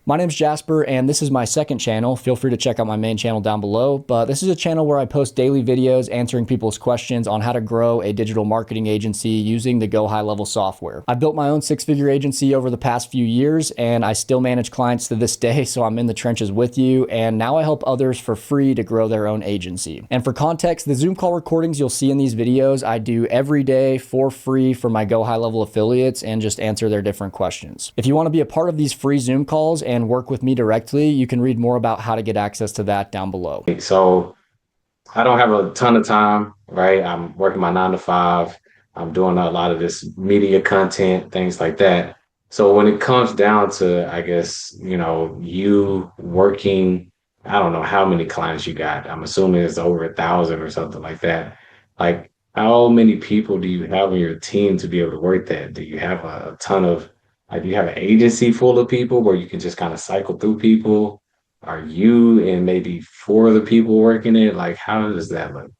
My name's Jasper, and this is my second channel. Feel free to check out my main channel down below. But this is a channel where I post daily videos answering people's questions on how to grow a digital marketing agency using the GoHighLevel software. I've built my own six-figure agency over the past few years, and I still manage clients to this day, so I'm in the trenches with you. And now I help others for free to grow their own agency. And for context, the Zoom call recordings you'll see in these videos, I do every day for free for my GoHighLevel affiliates and just answer their different questions. If you want to be a part of these free Zoom calls and work with me directly, you can read more about how to get access to that down below. So I don't have a ton of time, right? I'm working my 9 to 5. I'm doing a lot of this media content, things like that. So when it comes down to, I guess, you working, I don't know how many clients you got. I'm assuming it's over 1,000 or something like that. Like, how many people do you have on your team to be able to work that? Do you have a ton of, like, do you have an agency full of people where you can just kind of cycle through people? Are you and maybe four other people working it? Like, how does that look?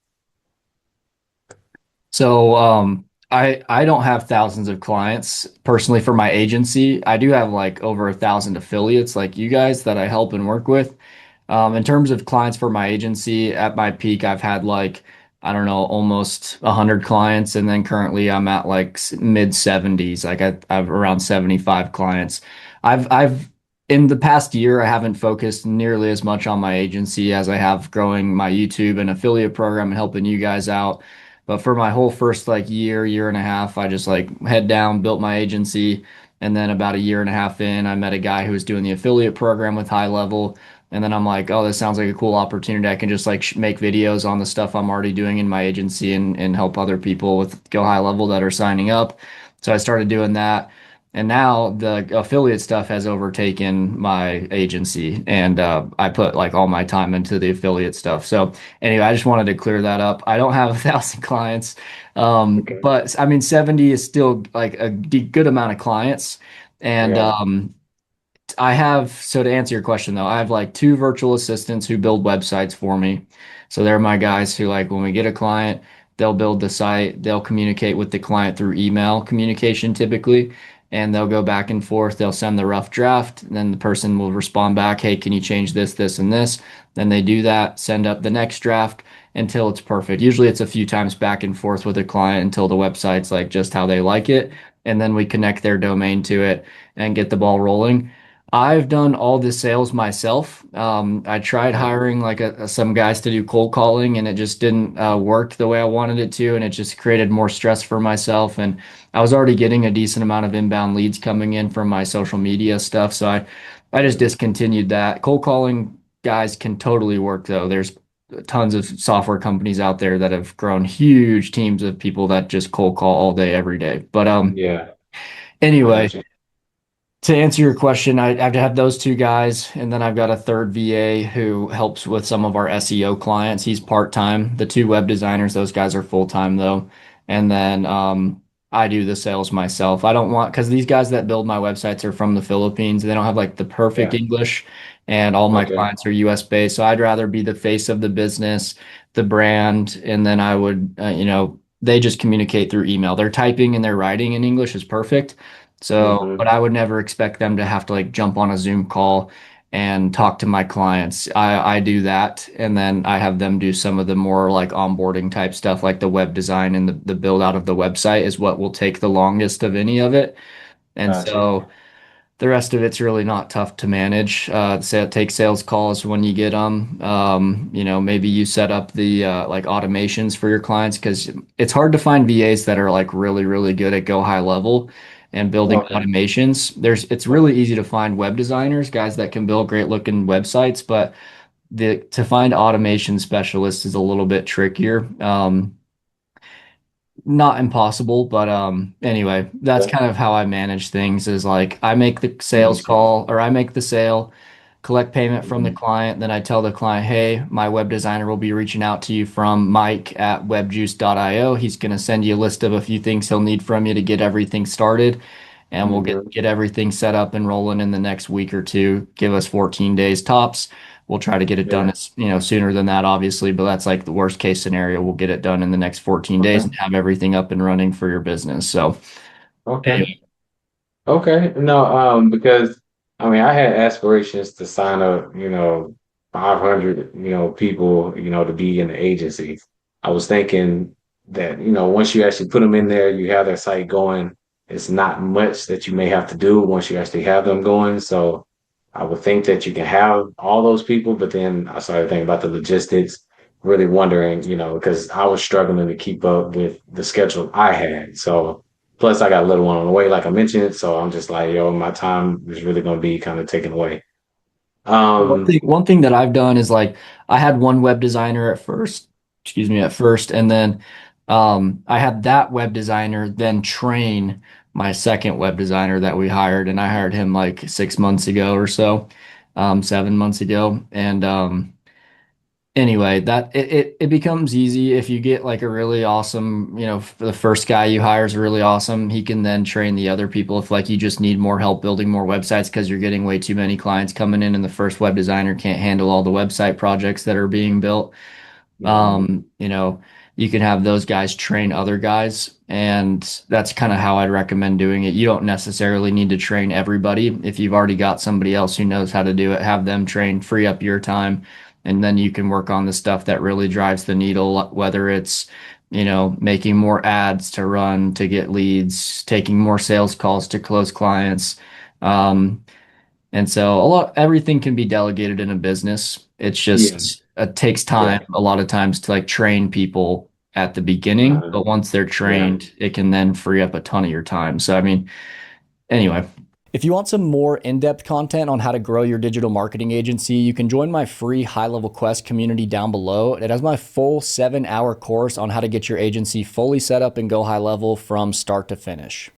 I don't have thousands of clients personally for my agency. I do have like over 1,000 affiliates like you guys that I help and work with. In terms of clients for my agency, at my peak, I've had like, I don't know, almost 100 clients. And then currently I'm at like mid 70s. Like I've around 75 clients. I've in the past year, I haven't focused nearly as much on my agency as I have growing my YouTube and affiliate program and helping you guys out. But for my whole first like year and a half, I just like head down, built my agency. And then about a year and a half in, I met a guy who was doing the affiliate program with HighLevel. And then I'm like, oh, this sounds like a cool opportunity. I can just like make videos on the stuff I'm already doing in my agency and help other people with GoHighLevel that are signing up. So I started doing that. And now the affiliate stuff has overtaken my agency, and I put like all my time into the affiliate stuff. So anyway, I just wanted to clear that up. I don't have 1,000 clients, Okay. but I mean, 70 is still like a good amount of clients. And Yeah. I have, so to answer your question though, I have like two virtual assistants who build websites for me. So they're my guys who like when we get a client, they'll build the site, they'll communicate with the client through email communication typically, and they'll go back and forth. They'll send the rough draft, and then the person will respond back, hey, can you change this, this, and this? Then they do that, send up the next draft until it's perfect. Usually it's a few times back and forth with the client until the website's like just how they like it. And then we connect their domain to it and get the ball rolling. I've done all the sales myself. I tried Okay. hiring like some guys to do cold calling, and it just didn't work the way I wanted it to, and it just created more stress for myself. And I was already getting a decent amount of inbound leads coming in from my social media stuff, so I just discontinued that. Cold calling guys can totally work though. There's tons of software companies out there that have grown huge teams of people that just cold call all day, every day. But Yeah. I anyway. got you. To answer your question, I have to have those two guys, and then I've got a third VA who helps with some of our SEO clients. He's part-time. The two web designers, those guys are full-time though. And then I do the sales myself. I don't want, because these guys that build my websites are from the Philippines. They don't have like the perfect Yeah. English, and all my Okay. clients are US based. So I'd rather be the face of the business, the brand, and then I would, they just communicate through email. Their typing and their writing in English is perfect. So, but Hmm. I would never expect them to have to like jump on a Zoom call and talk to my clients. I do that, and then I have them do some of the more like onboarding type stuff, like the web design and the build out of the website is what will take the longest of any of it. And Got you. so the rest of it's really not tough to manage. Say take sales calls when you get them. Maybe you set up the like automations for your clients because it's hard to find VAs that are like really, really good at GoHighLevel and building Okay. automations. It's really easy to find web designers, guys that can build great looking websites, but the to find automation specialists is a little bit trickier. Not impossible, but anyway, that's Okay. kind of how I manage things is like I make the sales Nice. call or I make the sale, collect payment from the Mhm. client, then I tell the client, "Hey, my web designer will be reaching out to you from Mike at webjuice.io. He's going to send you a list of a few things he'll need from you to get everything started, and we'll get Mhm. get everything set up and rolling in the next week or two. Give us 14 days tops. We'll try to get it done Yeah. as, sooner than that, obviously, but that's like the worst case scenario. We'll get it done in the next 14 days Okay. and have everything up and running for your business. So Okay. anyway, Okay. No, because I mean, I had aspirations to sign up, 500, people, to be in the agency. I was thinking that, once you actually put them in there, you have their site going. It's not much that you may have to do once you actually have them going. So I would think that you can have all those people, but then I started thinking about the logistics, really wondering, because I was struggling to keep up with the schedule I had. So plus, I got a little one on the way, like I mentioned. So I'm just like, yo, my time is really going to be kind of taken away. One Um, thing, one thing that I've done is like I had one web designer at first, excuse me, at first, and then I had that web designer then train my second web designer that we hired, and I hired him like 6 months ago or so, 7 months ago, and anyway, it becomes easy if you get like a really awesome, the first guy you hire is really awesome. He can then train the other people if like you just need more help building more websites because you're getting way too many clients coming in and the first web designer can't handle all the website projects that are being built. mhm. You know, you can have those guys train other guys, and that's kind of how I'd recommend doing it. You don't necessarily need to train everybody. If you've already got somebody else who knows how to do it, have them train, free up your time, and then you can work on the stuff that really drives the needle, whether it's, making more ads to run to get leads, taking more sales calls to close clients. Um, and so everything can be delegated in a business. It's Yeah, just it takes yeah, time a lot of times to like train people at the beginning, uh, but once they're yeah. trained, it can then free up a ton of your time. So I mean, anyway. If you want some more in-depth content on how to grow your digital marketing agency, you can join my free HighLevel Quest community down below. It has my full 7-hour course on how to get your agency fully set up and go high level from start to finish.